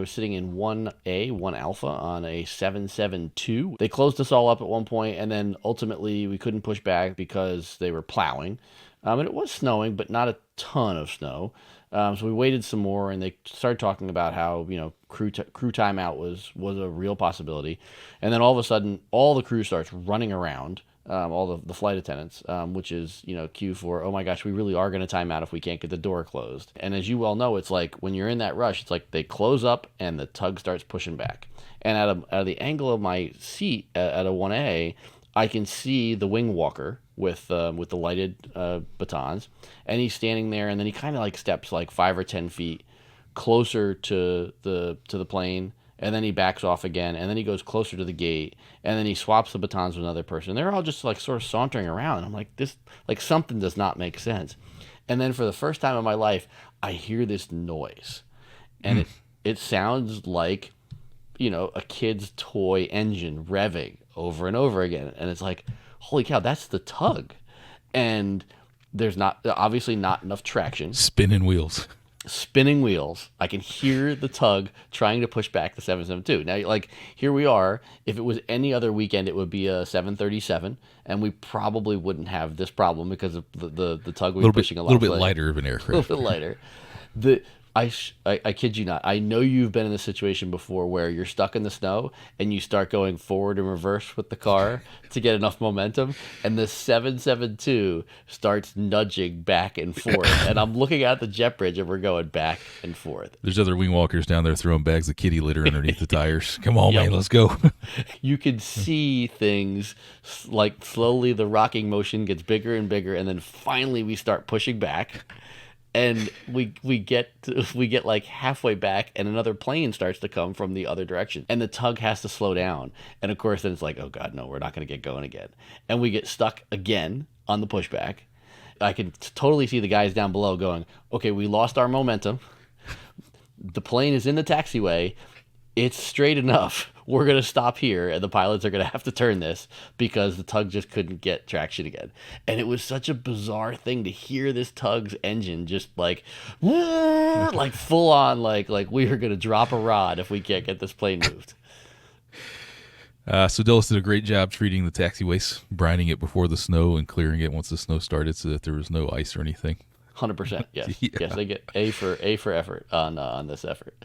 was sitting in 1A, 1 Alpha on a 772. They closed us all up at one point, and then ultimately we couldn't push back because they were plowing. And it was snowing, but not a ton of snow. So we waited some more, and they started talking about how crew timeout was a real possibility. And then all of a sudden, all the crew starts running around, all the flight attendants, which is cue for, oh my gosh, we really are going to time out if we can't get the door closed. And as you well know, it's like when you're in that rush, it's like they close up and the tug starts pushing back. And out of the angle of my seat at a 1A, I can see the wing walker with the lighted batons, and he's standing there, and then he kind of like steps like 5 or 10 feet closer to the plane, and then he backs off again, and then he goes closer to the gate, and then he swaps the batons with another person. They're all just like sort of sauntering around. And I'm like, this, like, something does not make sense. And then for the first time in my life, I hear this noise, and it sounds like a kid's toy engine revving over and over again. And it's like, holy cow, that's the tug. And there's obviously not enough traction. Spinning wheels. I can hear the tug trying to push back the 772. Now, like, here we are. If it was any other weekend, it would be a 737, and we probably wouldn't have this problem because of the tug was pushing a little bit lighter of an aircraft. A little bit lighter. I kid you not. I know you've been in this situation before where you're stuck in the snow and you start going forward and reverse with the car to get enough momentum, and the 772 starts nudging back and forth. And I'm looking at the jet bridge and we're going back and forth. There's other wing walkers down there throwing bags of kitty litter underneath the tires. Come on, man, let's go. You can see things like slowly the rocking motion gets bigger and bigger, and then finally we start pushing back. And we get like halfway back, and another plane starts to come from the other direction, and the tug has to slow down. And of course, then it's like, oh god, no, we're not going to get going again, and we get stuck again on the pushback. I can totally see the guys down below going, okay, we lost our momentum. The plane is in the taxiway. It's straight enough. We're going to stop here, and the pilots are going to have to turn this because the tug just couldn't get traction again. And it was such a bizarre thing to hear this tug's engine just like full on, like we are going to drop a rod if we can't get this plane moved. So Dulles did a great job treating the taxiways, brining it before the snow and clearing it once the snow started so that there was no ice or anything. 100%, yes. Yeah. Yes, they get A for effort on this effort.